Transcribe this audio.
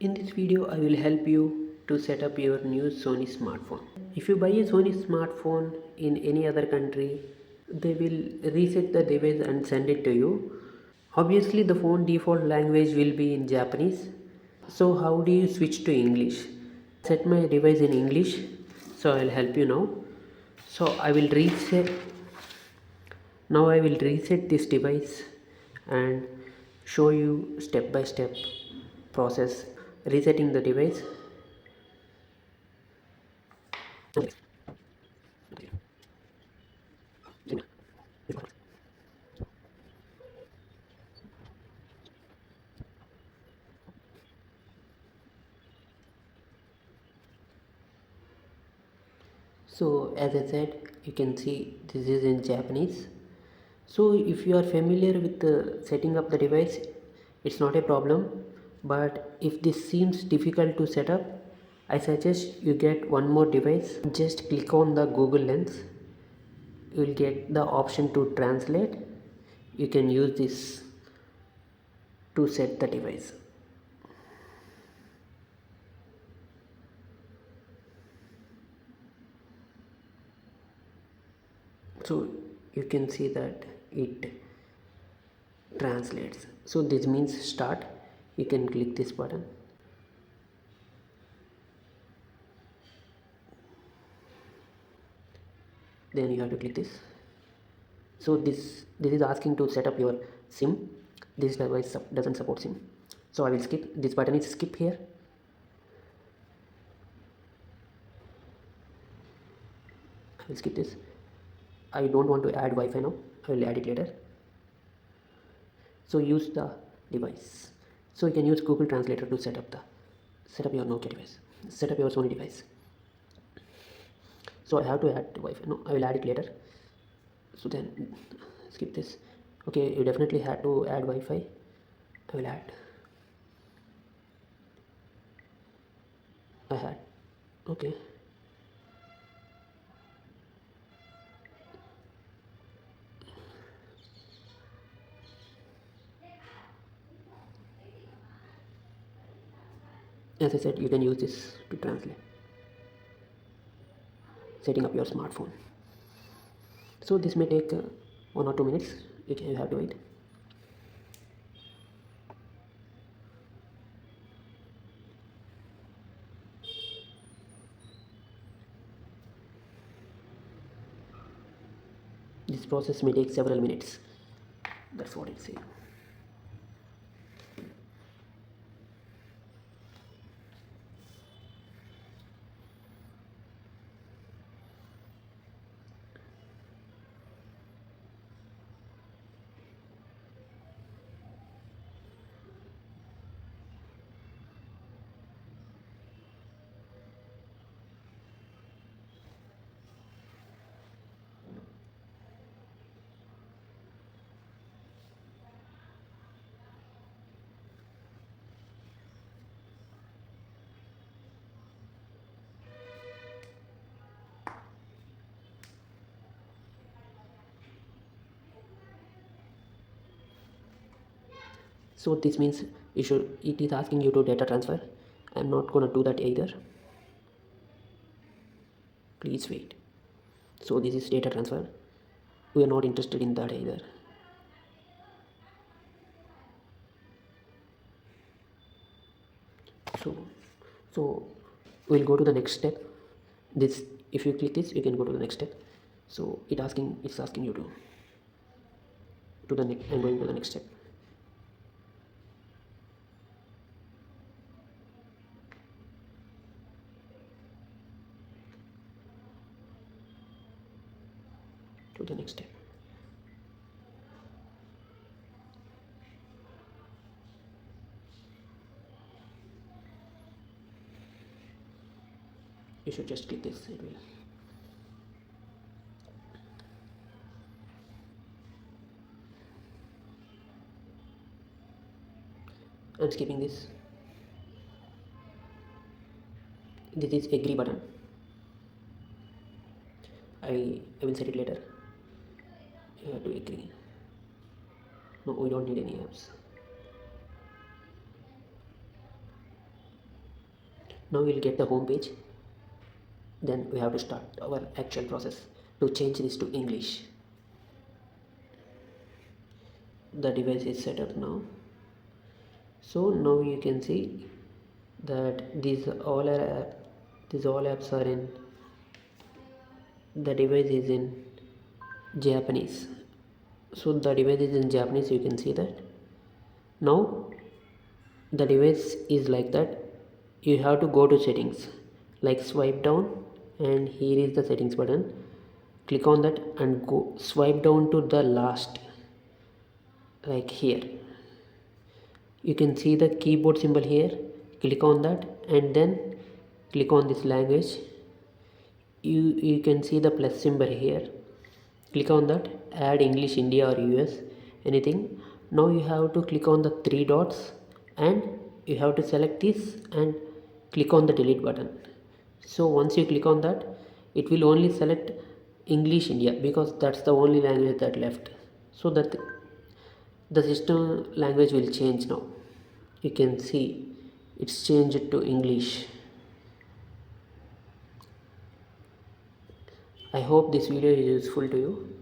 In this video, I will help you to set up your new Sony smartphone. If you buy a Sony smartphone in any other country, they will reset the device and send it to you. Obviously, the phone default language will be in Japanese. So, how do you switch to English? Set my device in English, so I will help you now. So, I will reset. Now, I will reset this device and show you step by step process resetting the device. So as I said, you can see this is in Japanese. So if you are familiar with setting up the device, it's not a problem. But if this seems difficult to set up, I suggest you get one more device. Just click on the Google Lens. You will get the option to translate. You can use this to set the device. So you can see that it translates. So this means start. You can click this button. Then you have to click this. So this is asking to set up your sim. This device doesn't support sim, so I will skip. This button is skip here. I will skip this. I don't want to add Wi-Fi now. I will add it later. So use the device. So you can use Google Translator to set up your Nokia device, set up your Sony device. So I have to add Wi-Fi. No, I will add it later. So then skip this. Okay, you definitely had to add Wi-Fi. I will add. I had. Okay. As I said, you can use this to translate setting up your smartphone. So this may take 1 or 2 minutes. You have to wait. This process may take several minutes. That's what it's saying. So this means it is asking you to data transfer. I'm not gonna do that either. Please wait. So this is data transfer. We are not interested in that either. So we'll go to the next step. This, if you click this, you can go to the next step. So it's asking you to the next. I'm going to the next step. To the next step. You should just click this. It will. I'm skipping this. This is agree button. I will set it later. You have to agree. No, we don't need any apps. Now we'll get the home page. Then we have to start our actual process to change this to English. The device is set up now. So now you can see that these all apps are in, the device is in Japanese. So the device is in Japanese, you can see that. Now the device is like that. You have to go to settings, like swipe down, and here is the settings button. Click on that and go swipe down to the last, like here. You can see the keyboard symbol here. Click on that and then click on this language. You can see the plus symbol here. Click on that, add English, India or US, anything. Now you have to click on the three dots and you have to select this and click on the delete button. So once you click on that, it will only select English India because that's the only language that left. So that the system language will change now. You can see it's changed to English. I hope this video is useful to you.